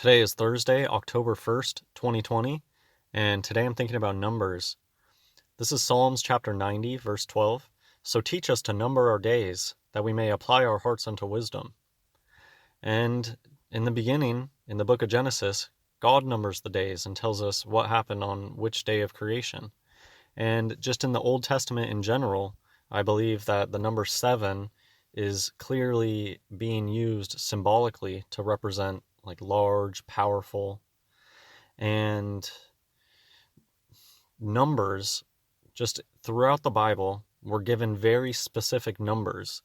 Today is Thursday, October 1st, 2020, and today I'm thinking about numbers. This is Psalms chapter 90, verse 12. So teach us to number our days, that we may apply our hearts unto wisdom. And in the beginning, in the book of Genesis, God numbers the days and tells us what happened on which day of creation. And just in the Old Testament in general, I believe that the number 7 is clearly being used symbolically to represent like large, powerful, and numbers just throughout the Bible were given very specific numbers,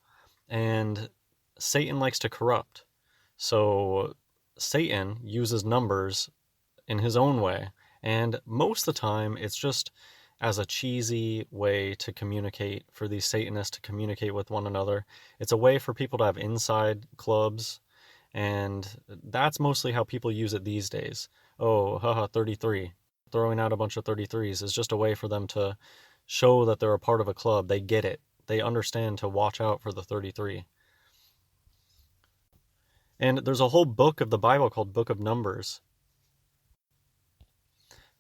and Satan likes to corrupt. So Satan uses numbers in his own way, and most of the time it's just as a cheesy way to communicate, for these Satanists to communicate with one another. It's a way for people to have inside clubs, and that's mostly how people use it these days. Oh, haha, 33. Throwing out a bunch of 33s is just a way for them to show that they're a part of a club. They get it. They understand to watch out for the 33. And there's a whole book of the Bible called Book of Numbers.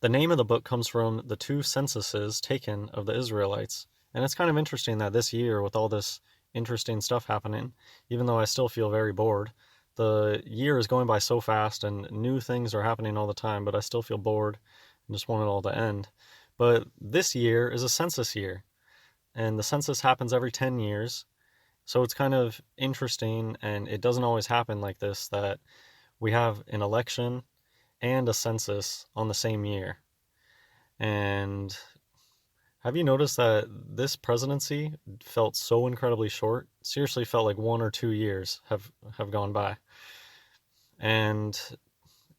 The name of the book comes from the 2 censuses taken of the Israelites. And it's kind of interesting that this year, with all this interesting stuff happening, even though I still feel very bored, the year is going by so fast and new things are happening all the time, but I still feel bored and just want it all to end. But this year is a census year, and the census happens every 10 years. So it's kind of interesting, and it doesn't always happen like this, that we have an election and a census on the same year. And have you noticed that this presidency felt so incredibly short? Seriously felt like 1 or 2 years have gone by. And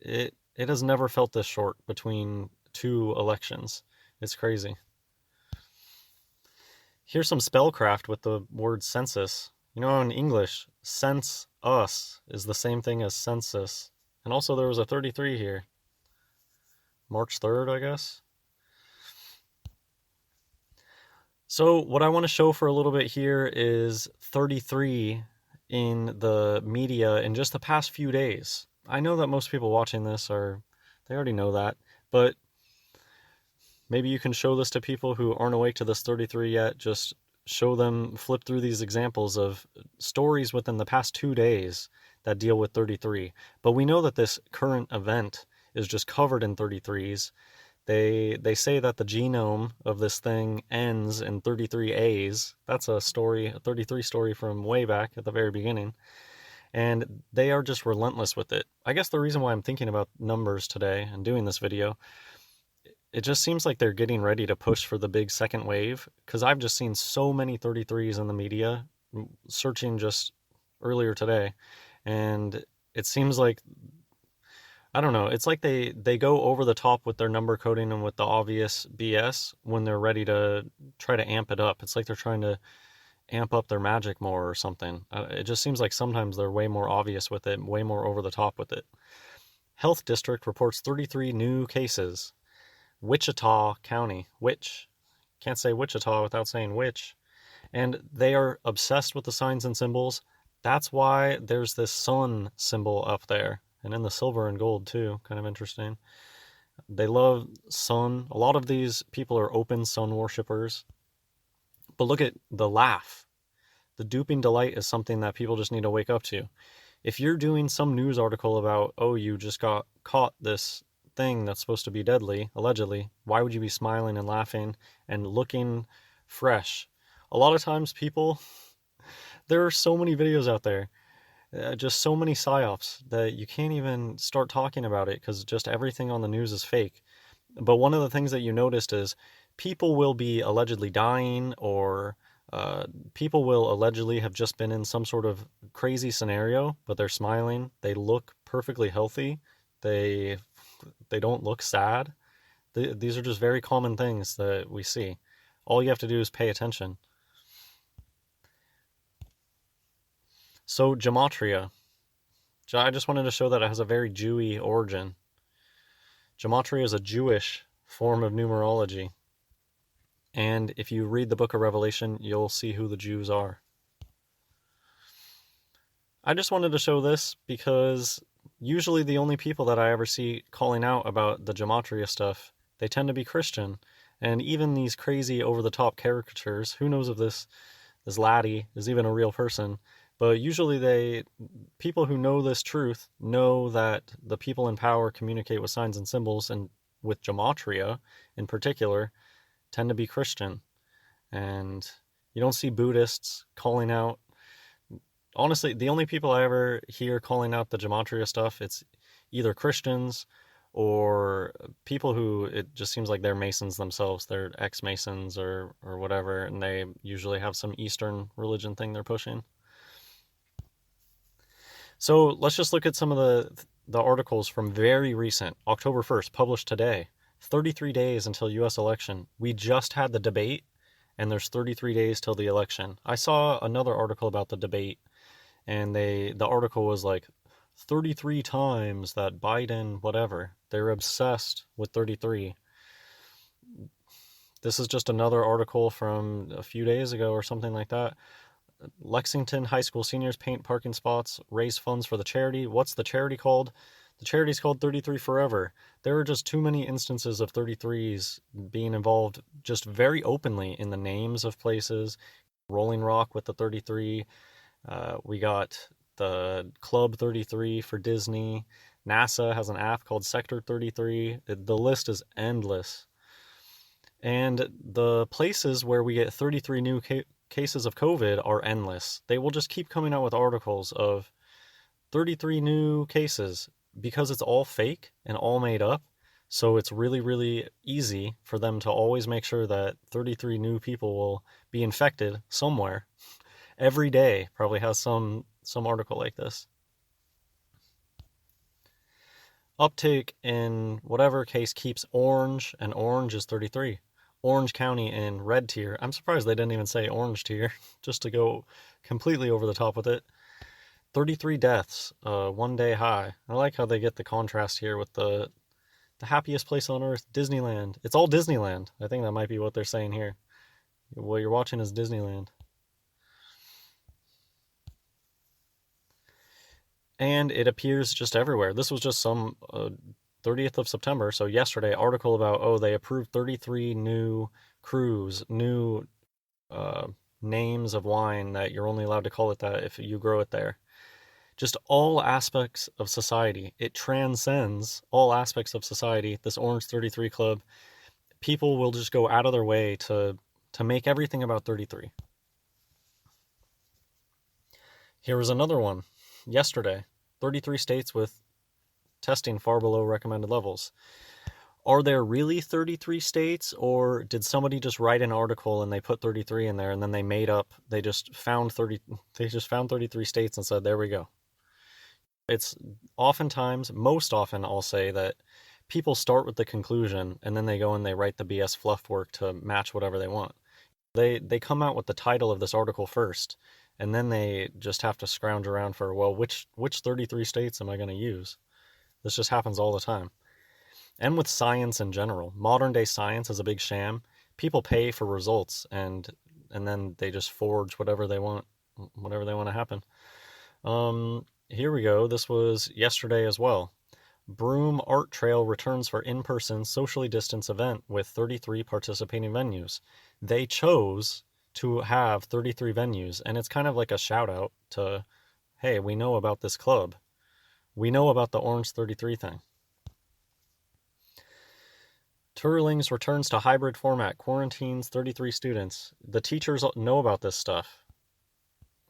it has never felt this short between 2 elections. It's crazy. Here's some spellcraft with the word census. You know, in English, sense us is the same thing as census. And also there was a 33 here. March 3rd, I guess. So what I want to show for a little bit here is 33 in the media in just the past few days. I know that most people watching this they already know that, but maybe you can show this to people who aren't awake to this 33 yet. Just show them, flip through these examples of stories within the past 2 days that deal with 33. But we know that this current event is just covered in 33s. They say that the genome of this thing ends in 33 A's. That's a 33 story from way back at the very beginning. And they are just relentless with it. I guess the reason why I'm thinking about numbers today and doing this video, it just seems like they're getting ready to push for the big second wave, because I've just seen so many 33s in the media, searching just earlier today, and it seems like, I don't know, it's like they go over the top with their number coding and with the obvious BS when they're ready to try to amp it up. It's like they're trying to amp up their magic more or something. It just seems like sometimes they're way more obvious with it, way more over the top with it. Health District reports 33 new cases. Wichita County, can't say Wichita without saying which. And they are obsessed with the signs and symbols. That's why there's this sun symbol up there, and in the silver and gold too. Kind of interesting. They love sun. A lot of these people are open sun worshippers. But look at the laugh. The duping delight is something that people just need to wake up to. If you're doing some news article about, oh, you just got caught this thing that's supposed to be deadly, allegedly, why would you be smiling and laughing and looking fresh? A lot of times there are so many videos out there, just so many psyops, that you can't even start talking about it because just everything on the news is fake. But one of the things that you noticed is people will be allegedly dying, or people will allegedly have just been in some sort of crazy scenario, but they're smiling. They look perfectly healthy. They don't look sad. These are just very common things that we see. All you have to do is pay attention. So Gematria. I just wanted to show that it has a very Jewy origin. Gematria is a Jewish form of numerology. And if you read the book of Revelation, you'll see who the Jews are. I just wanted to show this because usually the only people that I ever see calling out about the Gematria stuff, they tend to be Christian. And even these crazy over the top caricatures, who knows if this laddie is even a real person, but usually people who know this truth know that the people in power communicate with signs and symbols, and with Gematria in particular tend to be Christian. And you don't see Buddhists calling out. Honestly, the only people I ever hear calling out the Gematria stuff, it's either Christians or people who it just seems like they're Masons themselves. They're ex-Masons or whatever, and they usually have some Eastern religion thing they're pushing. So let's just look at some of the articles from very recent, October 1st, published today. 33 days until US election. We just had the debate, and there's 33 days till the election. I saw another article about the debate, and the article was like 33 times that Biden whatever. They're obsessed with 33. This is just another article from a few days ago or something like that. Lexington high school seniors paint parking spots, raise funds for the charity. What's the charity called? The charity's called 33 Forever. There are just too many instances of 33s being involved just very openly in the names of places. Rolling Rock with the 33. We got the Club 33 for Disney. NASA has an app called Sector 33. The list is endless. And the places where we get 33 new cases of COVID are endless. They will just keep coming out with articles of 33 new cases because it's all fake and all made up. So it's really, really easy for them to always make sure that 33 new people will be infected somewhere. Every day probably has some article like this. Uptake in whatever case keeps orange, and orange is 33. Orange County in red tier. I'm surprised they didn't even say orange tier, just to go completely over the top with it. 33 deaths, 1 day high. I like how they get the contrast here with the happiest place on earth, Disneyland. It's all Disneyland. I think that might be what they're saying here. What you're watching is Disneyland. And it appears just everywhere. This was just some 30th of September, so yesterday, article about, oh, they approved 33 new crews, new uh, names of wine that you're only allowed to call it that if you grow it there. Just all aspects of society. It transcends all aspects of society. This Orange 33 Club, people will just go out of their way to make everything about 33. Here was another one yesterday. 33 states with testing far below recommended levels. Are there really 33 states, or did somebody just write an article and they put 33 in there and then they just found 33 states and said, there we go. It's oftentimes, most often I'll say that people start with the conclusion and then they go and they write the BS fluff work to match whatever they want. They come out with the title of this article first, and then they just have to scrounge around for, well, which 33 states am I going to use? This just happens all the time. And with science in general, modern day science is a big sham. People pay for results, and then they just forge whatever they want to happen. Here we go. This was yesterday as well. Broome Art Trail returns for in-person, socially distanced event with 33 participating venues. They chose to have 33 venues, and it's kind of like a shout out to, hey, we know about this club. We know about the Orange 33 thing. Turlings returns to hybrid format, quarantines 33 students. The teachers know about this stuff.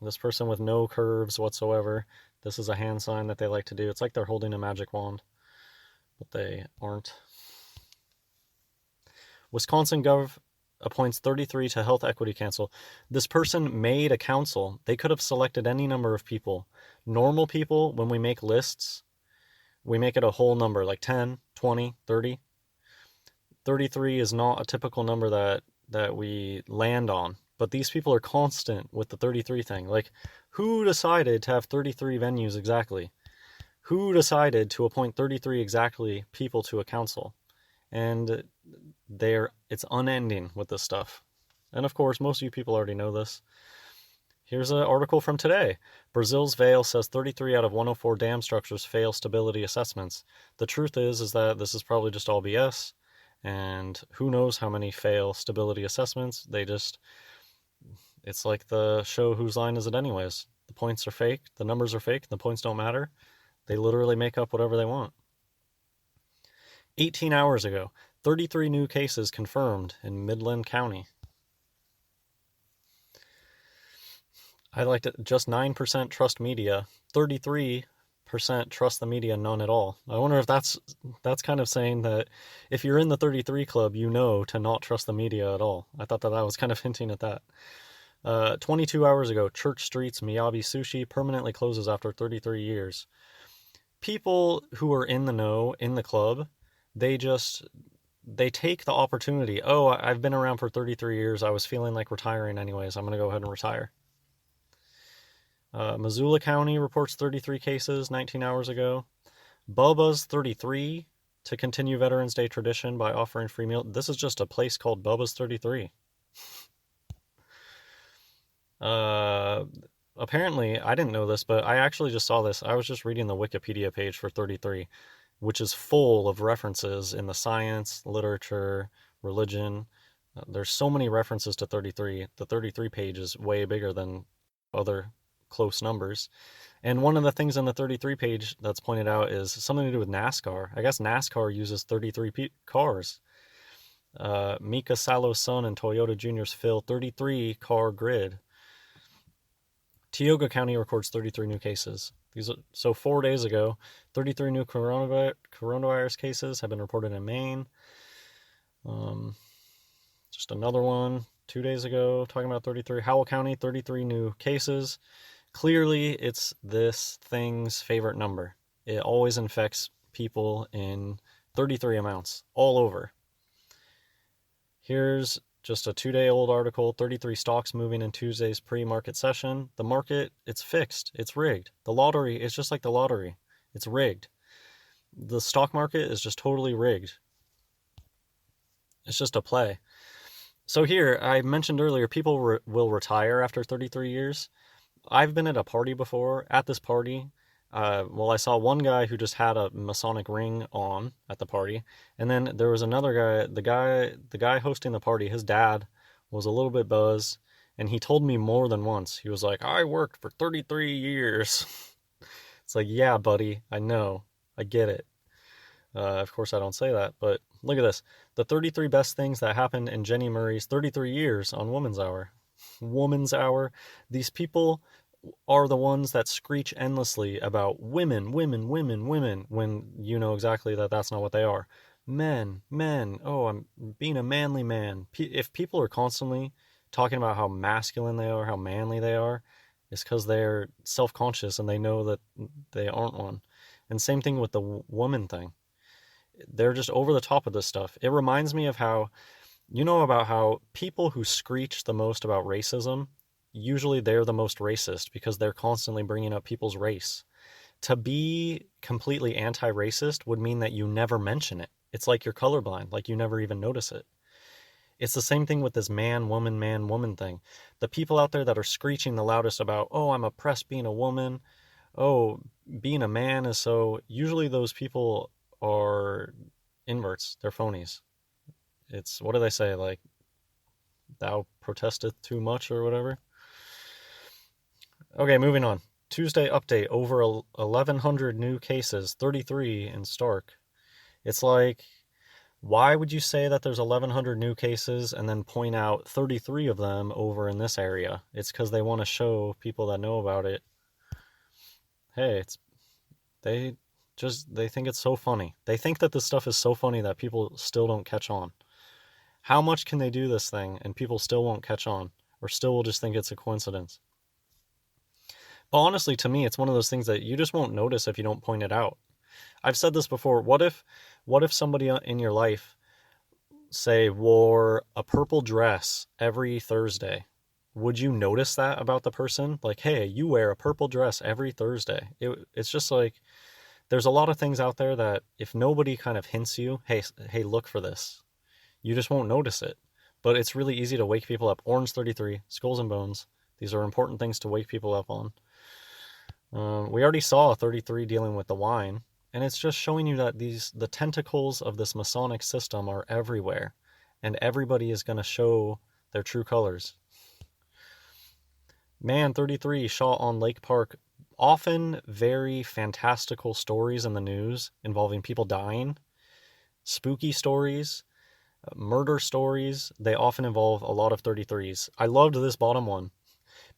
This person with no curves whatsoever. This is a hand sign that they like to do. It's like they're holding a magic wand, but they aren't. Wisconsin Gov appoints 33 to Health Equity Council. This person made a council. They could have selected any number of people. Normal people, when we make lists, we make it a whole number, like 10, 20, 30. 33 is not a typical number that we land on. But these people are constant with the 33 thing. Like, who decided to have 33 venues exactly? Who decided to appoint 33 exactly people to a council? And it's unending with this stuff. And of course, most of you people already know this. Here's an article from today. Brazil's Vale says 33 out of 104 dam structures fail stability assessments. The truth is that this is probably just all BS, and who knows how many fail stability assessments. It's like the show Whose Line Is It Anyways? The points are fake, the numbers are fake, the points don't matter. They literally make up whatever they want. 18 hours ago, 33 new cases confirmed in Midland County. I liked it. Just 9% trust media, 33% trust the media, none at all. I wonder if that's kind of saying that if you're in the 33 club, you know to not trust the media at all. I thought that was kind of hinting at that. 22 hours ago, Church Street's Miyabi Sushi permanently closes after 33 years. People who are in the know, in the club, they take the opportunity. Oh, I've been around for 33 years. I was feeling like retiring anyways. I'm going to go ahead and retire. Missoula County reports 33 cases 19 hours ago. Bubba's 33 to continue Veterans Day tradition by offering free meal. This is just a place called Bubba's 33. Apparently, I didn't know this, but I actually just saw this. I was just reading the Wikipedia page for 33, which is full of references in the science, literature, religion. There's so many references to 33. The 33 page is way bigger than other close numbers. And one of the things on the 33 page that's pointed out is something to do with NASCAR. I guess NASCAR uses 33 cars. Mika Salo's son and Toyota Jr.'s fill 33 car grid. Tioga County records 33 new cases. So 4 days ago, 33 new coronavirus cases have been reported in Maine. Just another one 2 days ago, talking about 33. Howell County, 33 new cases. Clearly, it's this thing's favorite number. It always infects people in 33 amounts all over. Here's just a 2-day-old article, 33 stocks moving in Tuesday's pre-market session. The market, it's fixed. It's rigged. The lottery is just like the lottery. It's rigged. The stock market is just totally rigged. It's just a play. So here, I mentioned earlier, people will retire after 33 years. I've been at a party before. At this party, I saw one guy who just had a Masonic ring on at the party, and then there was another guy. The guy hosting the party, his dad was a little bit buzzed, and he told me more than once. He was like, "I worked for 33 years." It's like, yeah, buddy, I know, I get it. Of course, I don't say that, but look at this: the 33 best things that happened in Jenny Murray's 33 years on Woman's Hour. Woman's Hour. These people are the ones that screech endlessly about women, women, women, women, when you know exactly that that's not what they are. Men, men, oh, I'm being a manly man. If people are constantly talking about how masculine they are, how manly they are, it's because they're self-conscious and they know that they aren't one. And same thing with the woman thing. They're just over the top of this stuff. It reminds me of how, about how people who screech the most about racism, usually they're the most racist because they're constantly bringing up people's race. To be completely anti-racist would mean that you never mention it. It's like you're colorblind, like you never even notice it. It's the same thing with this man, woman thing. The people out there that are screeching the loudest about, oh, I'm oppressed being a woman, oh, being a man is so... Usually those people are inverts. They're phonies. It's, what do they say, like, thou protesteth too much or whatever? Okay, moving on. Tuesday update, over 1,100 new cases, 33 in Stark. It's like, why would you say that there's 1,100 new cases and then point out 33 of them over in this area? It's because they want to show people that know about it, hey, they think it's so funny. They think that this stuff is so funny that people still don't catch on. How much can they do this thing and people still won't catch on, or still will just think it's a coincidence? But honestly, to me, it's one of those things that you just won't notice if you don't point it out. I've said this before. What if somebody in your life, say, wore a purple dress every Thursday? Would you notice that about the person? Like, hey, you wear a purple dress every Thursday. It's just like, there's a lot of things out there that if nobody kind of hints you, hey, look for this, you just won't notice it. But it's really easy to wake people up. Orange 33, Skulls and Bones. These are important things to wake people up on. We already saw 33 dealing with the wine, and it's just showing you that the tentacles of this Masonic system are everywhere, and everybody is going to show their true colors. Man 33 shot on Lake Park. Often very fantastical stories in the news involving people dying, spooky stories, murder stories. They often involve a lot of 33s. I loved this bottom one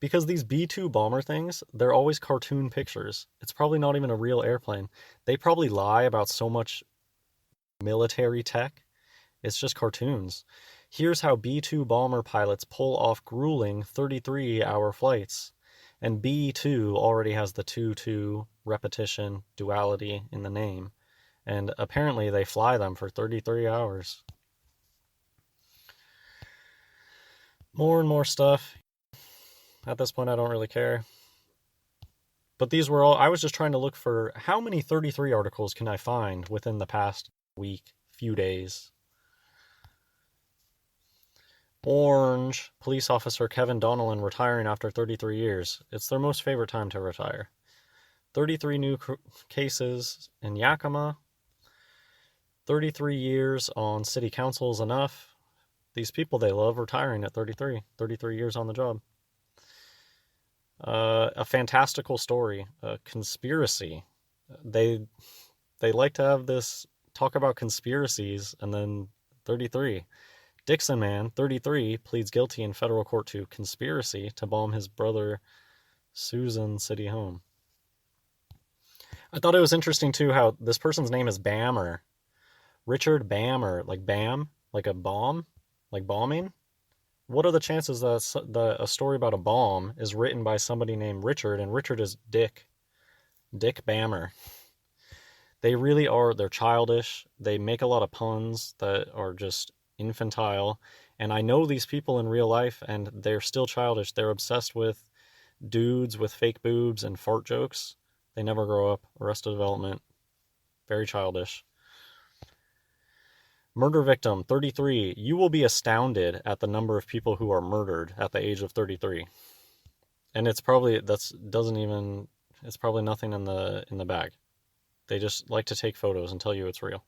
because these B-2 bomber things, they're always cartoon pictures. It's probably not even a real airplane. They probably lie about so much military tech. It's just cartoons. Here's how B-2 bomber pilots pull off grueling 33-hour flights. And B-2 already has the 2-2 repetition duality in the name. And apparently they fly them for 33 hours. More and more stuff. At this point, I don't really care. But these were all, I was just trying to look for how many 33 articles can I find within the past week, few days. Orange, police officer Kevin Donnellan retiring after 33 years. It's their most favorite time to retire. 33 new cases in Yakima. 33 years on city council is enough. These people they love retiring at 33. 33 years on the job. A fantastical story, a conspiracy. They like to have this talk about conspiracies and then 33. Dixon man, 33, pleads guilty in federal court to conspiracy to bomb his brother Susan city home. I thought it was interesting too how this person's name is Bammer. Richard Bammer, like Bam, like a bomb, like bombing. What are the chances that a story about a bomb is written by somebody named Richard, and Richard is Dick Bammer? They really are, they're childish. They make a lot of puns that are just infantile. And I know these people in real life, and they're still childish. They're obsessed with dudes with fake boobs and fart jokes. They never grow up. Arrested Development, very childish. Murder victim, 33. You will be astounded at the number of people who are murdered at the age of 33. And it's probably, it's probably nothing in the bag. They just like to take photos and tell you it's real.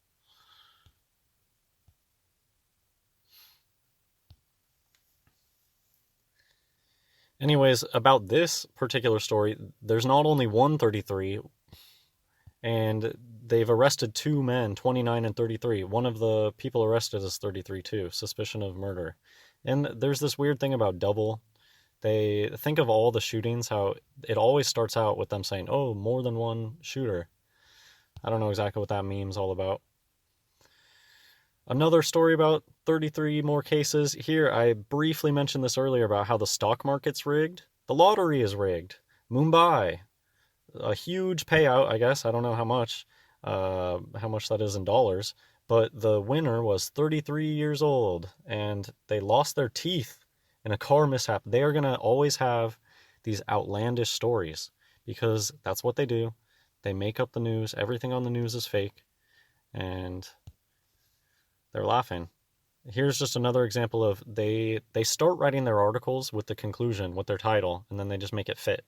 Anyways, about this particular story, there's not only one 33, and they've arrested two men, 29 and 33. One of the people arrested is 33 too, suspicion of murder. And there's this weird thing about double. They think of all the shootings, how it always starts out with them saying, oh, more than one shooter. I don't know exactly what that meme's all about. Another story about 33 more cases. Here, I briefly mentioned this earlier about how the stock market's rigged. The lottery is rigged. Mumbai, a huge payout, I guess. I don't know how much that is in dollars. But the winner was 33 years old, and they lost their teeth in a car mishap. They are going to always have these outlandish stories because that's what they do. They make up the news. Everything on the news is fake, and they're laughing. Here's just another example of they start writing their articles with the conclusion, with their title, and then they just make it fit.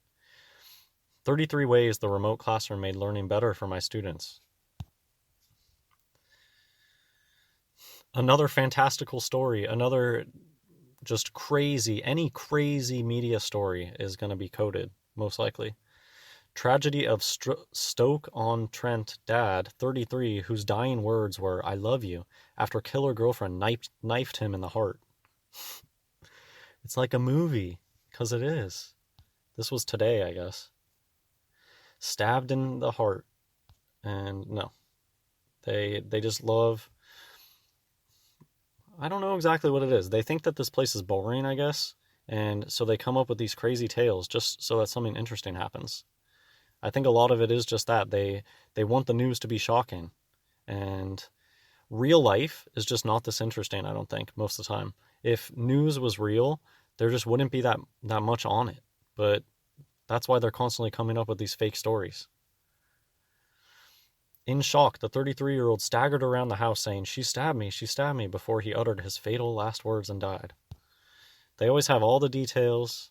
33 ways the remote classroom made learning better for my students. Another fantastical story, another just crazy, any crazy media story is going to be coded, most likely. Tragedy of Stoke-on-Trent dad, 33, whose dying words were, I love you, after killer girlfriend knifed him in the heart. It's like a movie, because it is. This was today, I guess. Stabbed in the heart. And no. They just love... I don't know exactly what it is. They think that this place is boring, I guess. And so they come up with these crazy tales just so that something interesting happens. I think a lot of it is just that. They want the news to be shocking. And real life is just not this interesting, I don't think, most of the time. If news was real, there just wouldn't be that much on it. But that's why they're constantly coming up with these fake stories. In shock, the 33-year-old staggered around the house saying, she stabbed me, before he uttered his fatal last words and died. They always have all the details,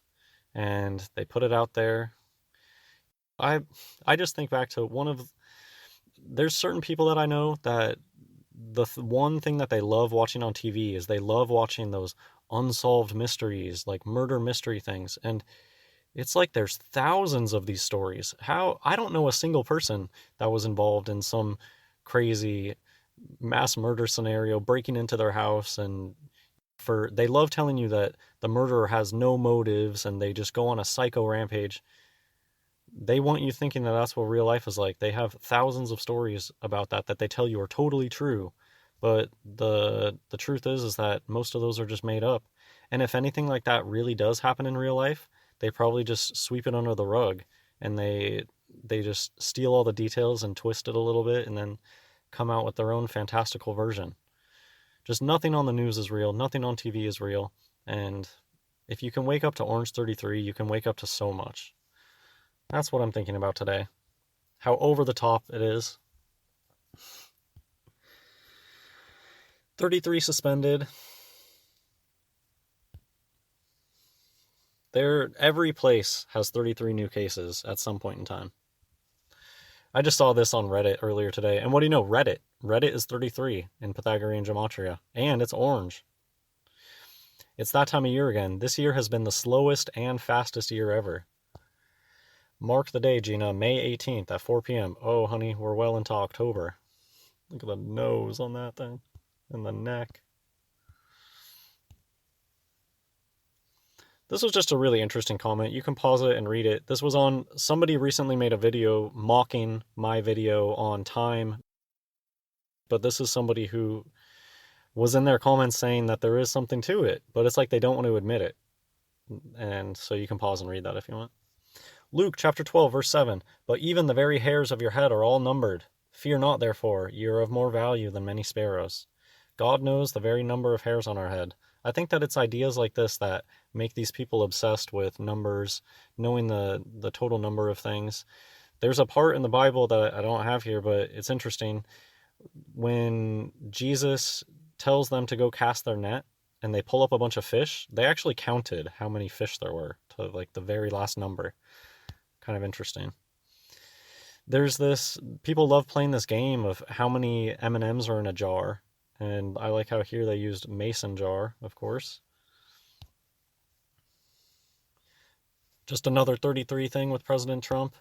and they put it out there. I I just think back to there's certain people that I know that one thing that they love watching on TV is they love watching those unsolved mysteries, like murder mystery things. And it's like there's thousands of these stories. How I don't know a single person that was involved in some crazy mass murder scenario, breaking into their house, and for they love telling you that the murderer has no motives and they just go on a psycho rampage. They want you thinking that that's what real life is like. They have thousands of stories about that they tell you are totally true, but the truth is that most of those are just made up. And if anything like that really does happen in real life, they probably just sweep it under the rug, and they just steal all the details and twist it a little bit and then come out with their own fantastical version. Just nothing on the news is real, nothing on TV is real, and if you can wake up to Orange 33, you can wake up to so much. That's what I'm thinking about today. How over the top it is. 33 suspended. Every place has 33 new cases at some point in time. I just saw this on Reddit earlier today. And what do you know? Reddit is 33 in Pythagorean Gematria. And it's orange. It's that time of year again. This year has been the slowest and fastest year ever. Mark the day, Gina, May 18th at 4 p.m. Oh, honey, we're well into October. Look at the nose on that thing. And the neck. This was just a really interesting comment. You can pause it and read it. This was on, somebody recently made a video mocking my video on time, but this is somebody who was in their comments saying that there is something to it, but it's like they don't want to admit it. And so you can pause and read that if you want. Luke chapter 12, verse 7. But even the very hairs of your head are all numbered. Fear not, therefore, ye are of more value than many sparrows. God knows the very number of hairs on our head. I think that it's ideas like this that make these people obsessed with numbers, knowing the total number of things. There's a part in the Bible that I don't have here, but it's interesting. When Jesus tells them to go cast their net and they pull up a bunch of fish, they actually counted how many fish there were to like the very last number. Kind of interesting. There's this, people love playing this game of how many M&Ms are in a jar, and I like how here they used mason jar, of course. Just another 33 thing with President Trump.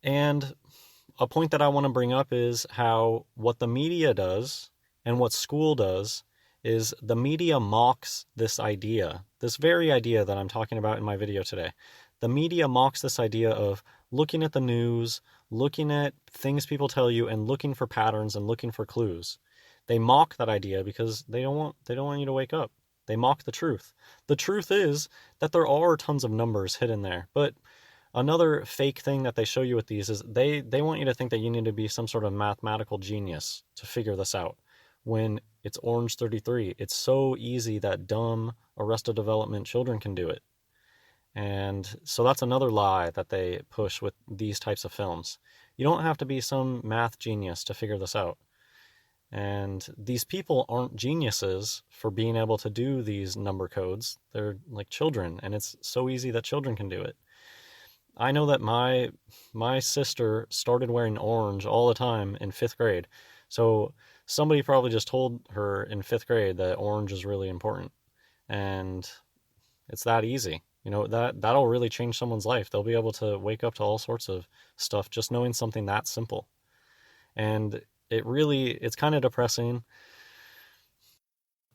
And a point that I want to bring up is how what the media does and what school does is the media mocks this idea, this very idea that I'm talking about in my video today. The media mocks this idea of looking at the news, looking at things people tell you, and looking for patterns and looking for clues. They mock that idea because they don't want you to wake up. They mock the truth. The truth is that there are tons of numbers hidden there, but another fake thing that they show you with these is they want you to think that you need to be some sort of mathematical genius to figure this out. When it's Orange 33, it's so easy that dumb Arrested Development children can do it. And so that's another lie that they push with these types of films. You don't have to be some math genius to figure this out. And these people aren't geniuses for being able to do these number codes. They're like children, and it's so easy that children can do it. I know that my sister started wearing orange all the time in 5th grade. So somebody probably just told her in 5th grade that orange is really important. And it's that easy. You know, that'll really change someone's life. They'll be able to wake up to all sorts of stuff just knowing something that simple. And it's kind of depressing.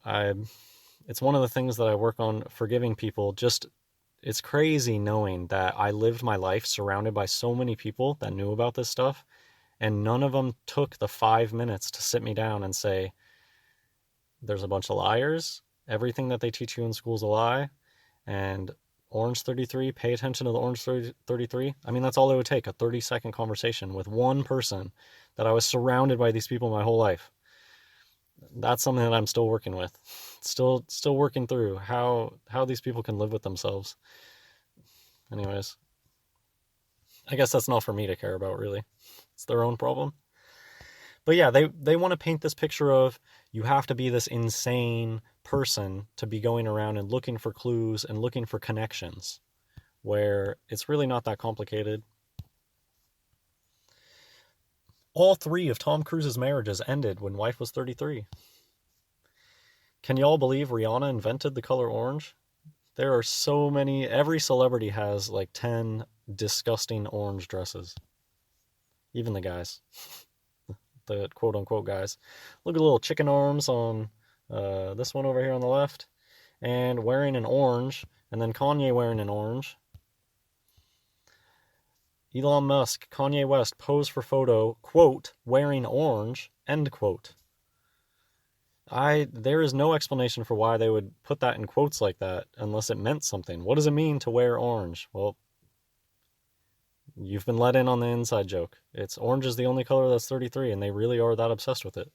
I it's one of the things that I work on forgiving people. Just it's crazy knowing that I lived my life surrounded by so many people that knew about this stuff, and none of them took the 5 minutes to sit me down and say, there's a bunch of liars. Everything that they teach you in school is a lie. And Orange 33, pay attention to the Orange 33. I mean, that's all it would take, a 30-second conversation with one person that I was surrounded by these people my whole life. That's something that I'm still working with. Still working through how these people can live with themselves. Anyways, I guess that's not for me to care about, really. It's their own problem. But yeah, they want to paint this picture of you have to be this insane person to be going around and looking for clues and looking for connections, where it's really not that complicated. All three of Tom Cruise's marriages ended when wife was 33. Can y'all believe Rihanna invented the color orange? There are so many. Every celebrity has like 10 disgusting orange dresses. Even the guys. The quote unquote guys. Look at little chicken arms on this one over here on the left. And wearing an orange. And then Kanye wearing an orange. Elon Musk, Kanye West pose for photo, quote, wearing orange, end quote. There is no explanation for why they would put that in quotes like that unless it meant something. What does it mean to wear orange? Well, you've been let in on the inside joke. It's orange is the only color that's 33, and they really are that obsessed with it.